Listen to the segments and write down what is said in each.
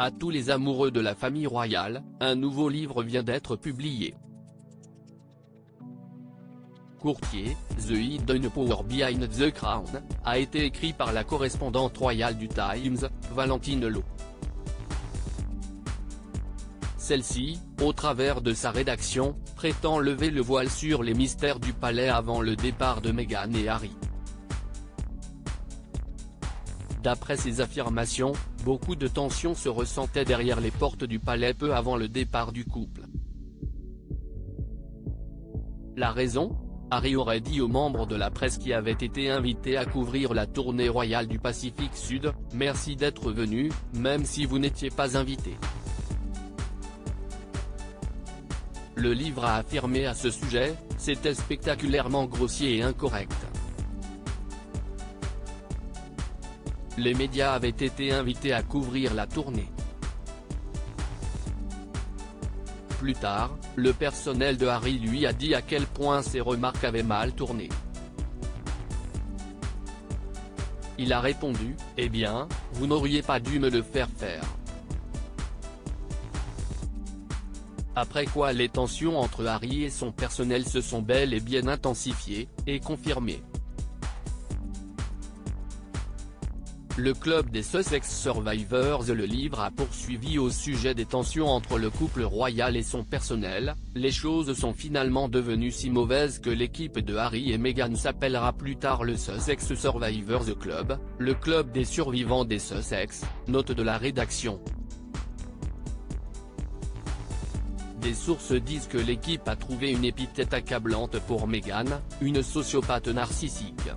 À tous les amoureux de la famille royale, un nouveau livre vient d'être publié. Courtier, The Hidden Power Behind the Crown, a été écrit par la correspondante royale du Times, Valentine Loh. Celle-ci, au travers de sa rédaction, prétend lever le voile sur les mystères du palais avant le départ de Meghan et Harry. D'après ses affirmations, beaucoup de tensions se ressentaient derrière les portes du palais peu avant le départ du couple. La raison ? Harry aurait dit aux membres de la presse qui avaient été invités à couvrir la tournée royale du Pacifique Sud, « Merci d'être venus, même si vous n'étiez pas invités ». Le livre a affirmé à ce sujet, « C'était spectaculairement grossier et incorrect. Les médias avaient été invités à couvrir la tournée. » Plus tard, le personnel de Harry lui a dit à quel point ses remarques avaient mal tourné. Il a répondu, « Eh bien, vous n'auriez pas dû me le faire faire. » Après quoi les tensions entre Harry et son personnel se sont bel et bien intensifiées, et confirmées. Le club des Sussex Survivors. Le livre a poursuivi au sujet des tensions entre le couple royal et son personnel. Les choses sont finalement devenues si mauvaises que l'équipe de Harry et Meghan s'appellera plus tard le Sussex Survivors Club, le club des survivants des Sussex, note de la rédaction. Des sources disent que l'équipe a trouvé une épithète accablante pour Meghan, une sociopathe narcissique.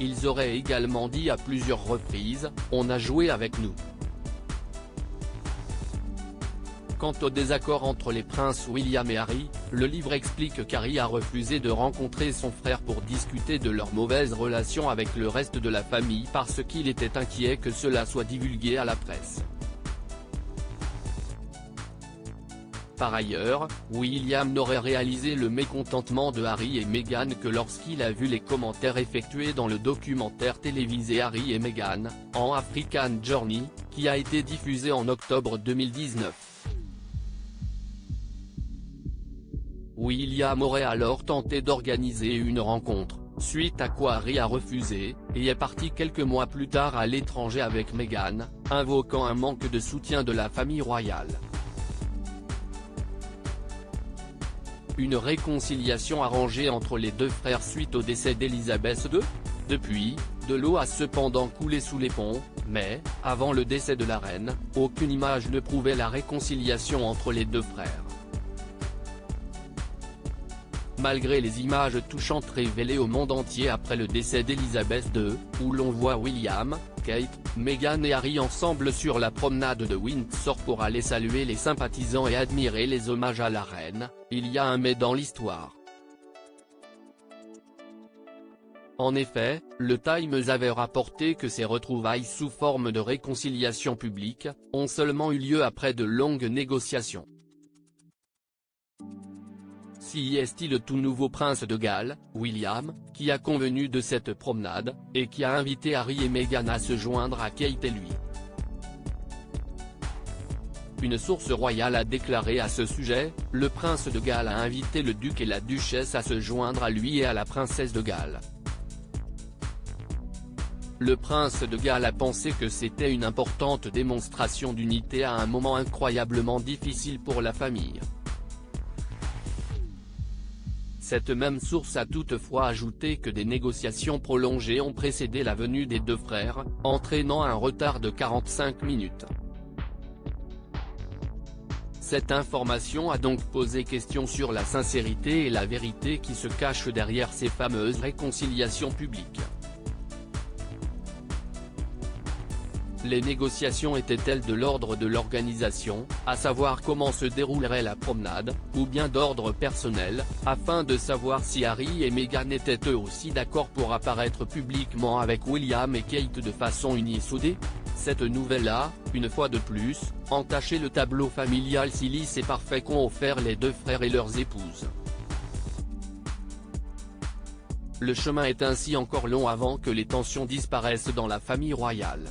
Ils auraient également dit à plusieurs reprises, « On a joué avec nous ». Quant au désaccord entre les princes William et Harry, le livre explique qu'Harry a refusé de rencontrer son frère pour discuter de leur mauvaise relation avec le reste de la famille parce qu'il était inquiet que cela soit divulgué à la presse. Par ailleurs, William n'aurait réalisé le mécontentement de Harry et Meghan que lorsqu'il a vu les commentaires effectués dans le documentaire télévisé Harry et Meghan, en African Journey, qui a été diffusé en octobre 2019. William aurait alors tenté d'organiser une rencontre, suite à quoi Harry a refusé, et est parti quelques mois plus tard à l'étranger avec Meghan, invoquant un manque de soutien de la famille royale. Une réconciliation arrangée entre les deux frères suite au décès d'Elisabeth II. Depuis, de l'eau a cependant coulé sous les ponts, mais, avant le décès de la reine, aucune image ne prouvait la réconciliation entre les deux frères. Malgré les images touchantes révélées au monde entier après le décès d'Elisabeth II, où l'on voit William, Kate, Meghan et Harry ensemble sur la promenade de Windsor pour aller saluer les sympathisants et admirer les hommages à la reine, il y a un mais dans l'histoire. En effet, le Times avait rapporté que ces retrouvailles sous forme de réconciliation publique, ont seulement eu lieu après de longues négociations. Si est-il le tout nouveau prince de Galles, William, qui a convenu de cette promenade, et qui a invité Harry et Meghan à se joindre à Kate et lui. Une source royale a déclaré à ce sujet, le prince de Galles a invité le duc et la duchesse à se joindre à lui et à la princesse de Galles. Le prince de Galles a pensé que c'était une importante démonstration d'unité à un moment incroyablement difficile pour la famille. Cette même source a toutefois ajouté que des négociations prolongées ont précédé la venue des deux frères, entraînant un retard de 45 minutes. Cette information a donc posé question sur la sincérité et la vérité qui se cachent derrière ces fameuses réconciliations publiques. Les négociations étaient-elles de l'ordre de l'organisation, à savoir comment se déroulerait la promenade, ou bien d'ordre personnel, afin de savoir si Harry et Meghan étaient eux aussi d'accord pour apparaître publiquement avec William et Kate de façon unie et soudée? Cette nouvelle-là, une fois de plus, entachait le tableau familial si lisse et parfait qu'ont offert les deux frères et leurs épouses. Le chemin est ainsi encore long avant que les tensions disparaissent dans la famille royale.